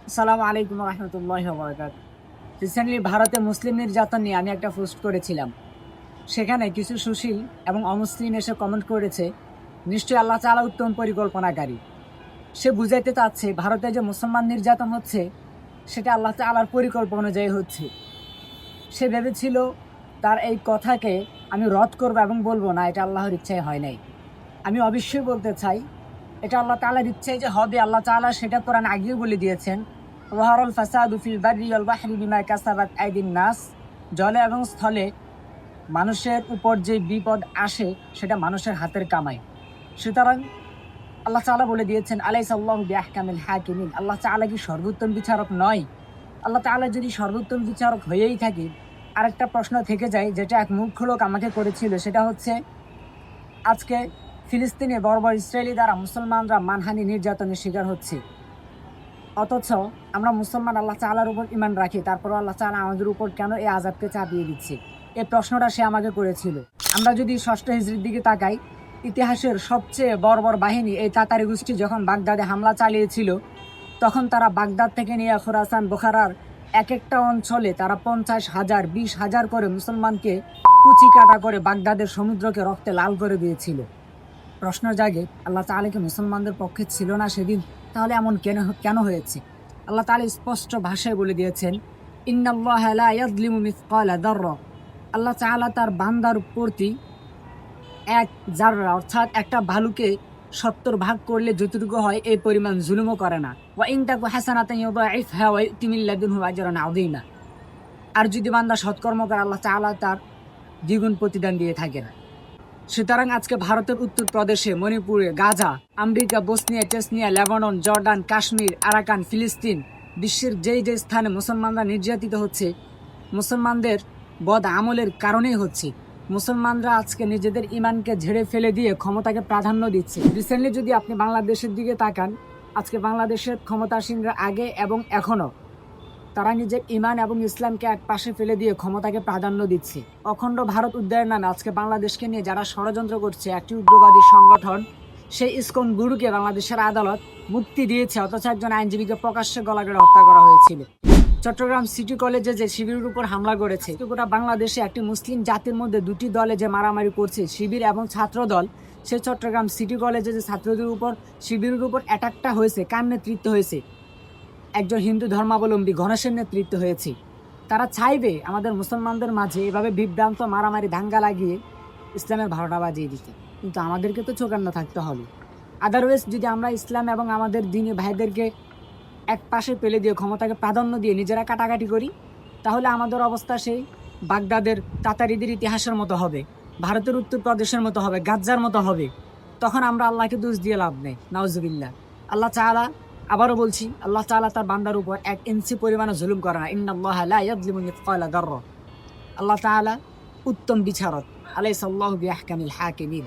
আসসালামু আলাইকুম রহমতুল্লাহি ওয়া বারাকাতুহু। রিসেন্টলি ভারতে মুসলিম নির্যাতন নিয়ে আমি একটা পোস্ট করেছিলাম। সেখানে কিছু সুশীল এবং অমুসলিম এসে কমেন্ট করেছে, নিশ্চয়ই আল্লাহ তাআলা উত্তম পরিকল্পনাকারী। সে বুঝাইতে চাচ্ছে ভারতে যে মুসলমান নির্যাতন হচ্ছে সেটা আল্লাহ তাআলার পরিকল্পনা অনুযায়ী হচ্ছে। সে ভেবেছিল তার এই কথাকে আমি রদ করবো এবং বলবো না এটা আল্লাহর ইচ্ছায় হয় নাই। আমি অবশ্যই বলতে চাই এটা আল্লাহ তাআলার ইচ্ছায় যে হবে, আল্লাহ তাআলা সেটা কোরআন আগেও বলে দিয়েছেন, ওয়াহারাল ফাসাদু ফিল বাররি ওয়াল বাহরি বিমা কাসাবাত আইদিন নাস। জলে এবং স্থলে মানুষের উপর যে বিপদ আসে সেটা মানুষের হাতের কামাই। সুতরাং আল্লাহ তাআলা বলে দিয়েছেন, আলাইসাল্লাহু বিআহকামিল হাকিমিন। আল্লাহ তাআলা কি সর্বোত্তম বিচারক নয়? আল্লাহ তাআলা যদি সর্বোত্তম বিচারক হয়েই থাকে, আরেকটা প্রশ্ন থেকে যায় যেটা এক মূর্খ লোক আমাকে করেছিল, সেটা হচ্ছে আজকে ফিলিস্তিনে বর্বর ইসরায়েলি দ্বারা মুসলমানরা মানহানি নির্যাতনের শিকার হচ্ছে, অথচ আমরা মুসলমান আল্লাহ তাআলার উপর ঈমান রাখি, তারপরও আল্লাহ তাআলা আমাদের উপর কেন এই আযাবকে চাপিয়ে দিচ্ছে? এই প্রশ্নটা সে আমাকে করেছিল। আমরা যদি ষষ্ঠ হিজরির দিকে তাকাই, ইতিহাসের সবচেয়ে বর্বর বাহিনী এই তাতারি গোষ্ঠী যখন বাগদাদে হামলা চালিয়েছিল, তখন তারা বাগদাদ থেকে নিয়ে খোরাসান, বোখারার এক একটা অঞ্চলে তারা 50,000 20,000 করে মুসলমানকে কুচি কাটা করে বাগদাদের সমুদ্রকে রক্তে লাল করে দিয়েছিল। প্রশ্ন জাগে, আল্লাহ তাআলা কি মুসলমানদের পক্ষে ছিল না সেদিন? তাহলে এমন কেন কেন হয়েছে? আল্লাহ তাআলা স্পষ্ট ভাষায় বলে দিয়েছেন, ইন্নাল্লাহা লা ইয়াযলিমু মিসকালা যাররা। আল্লাহ তাআলা তার বান্দার প্রতি এক জাররা অর্থাৎ একটা ভালুকে 70 ভাগ করলে যতটুকু হয় এই পরিমাণ জুলুমও করে না। ওয়া ইন তাকু হাসানাতান ইউদাইফহা ওয়া ইউতি মিন লাদুনহু আজরান আযীমা। আর যদি বান্দা সৎকর্ম করে আল্লাহ তাআলা তার দ্বিগুণ প্রতিদান দিয়ে থাকেন। সুতরাং আজকে ভারতের উত্তর প্রদেশে, মণিপুরে, গাজা, আমেরিকা, বসনিয়া, টেসনিয়া, লেবানন, জর্ডান, কাশ্মীর, আরাকান, ফিলিস্তিন, বিশ্বের যেই যে স্থানে মুসলমানরা নির্যাতিত হচ্ছে, মুসলমানদের বদ আমলের কারণেই হচ্ছে। মুসলমানরা আজকে নিজেদের ইমানকে ঝেড়ে ফেলে দিয়ে ক্ষমতাকে প্রাধান্য দিচ্ছে। রিসেন্টলি যদি আপনি বাংলাদেশের দিকে তাকান, আজকে বাংলাদেশের ক্ষমতাসীনরা আগে এবং এখনও তারা নিজের ইমান এবং ইসলামকে এক পাশে ফেলে দিয়ে ক্ষমতাকে প্রাধান্য দিচ্ছে। অখণ্ড ভারত উদ্ধারের নামে আজকে বাংলাদেশকে নিয়ে যারা ষড়যন্ত্র করছে, একটি উগ্রবাদী সংগঠন, সেই ইসকন গুরুকে বাংলাদেশের আদালত মুক্তি দিয়েছে, অথচ একজন আইনজীবীকে প্রকাশ্যে গলা কেটে হত্যা করা হয়েছিল। চট্টগ্রাম সিটি কলেজে যে শিবিরের উপর হামলা করেছে, গোটা বাংলাদেশে একটি মুসলিম জাতির মধ্যে দুটি দলে যে মারামারি করছে, শিবির এবং ছাত্র দল, সে চট্টগ্রাম সিটি কলেজে যে ছাত্রদের উপর শিবিরের উপর অ্যাটাকটা হয়েছে, কার নেতৃত্ব হয়েছে? একজন হিন্দু ধর্মাবলম্বী গণেশের নেতৃত্ব হয়েছে। তারা চাইবে আমাদের মুসলমানদের মাঝে এভাবে বিভ্রান্ত মারামারি দাঙ্গা লাগিয়ে ইসলামের ভাড়াটা বাজিয়ে দিতে, কিন্তু আমাদেরকে তো চোখান্ন থাকতে হবে। আদারওয়াইজ যদি আমরা ইসলাম এবং আমাদের দিনী ভাইদেরকে এক পাশে পেলে দিয়ে ক্ষমতাকে প্রাধান্য দিয়ে নিজেরা কাটাকাটি করি, তাহলে আমাদের অবস্থা সেই বাগদাদের তাতারিদের ইতিহাসের মতো হবে, ভারতের উত্তরপ্রদেশের মতো হবে, গাজ্জার মতো হবে। তখন আমরা আল্লাহকে দোষ দিয়ে লাভ নেই, নাউজুবিল্লাহ। আল্লাহ তাআলা, আবারও বলছি, আল্লাহ তাআলা তার বান্দার উপর 1 ইঞ্চি পরিমাণে জুলুম করে না। ইন্নাল্লাহা লা ইয়াযলিমু মিসকালা যাররা। আল্লাহ তাআলা উত্তম বিচারক। আলাইসাল্লাহু বিআহকামিল হাকিমিন।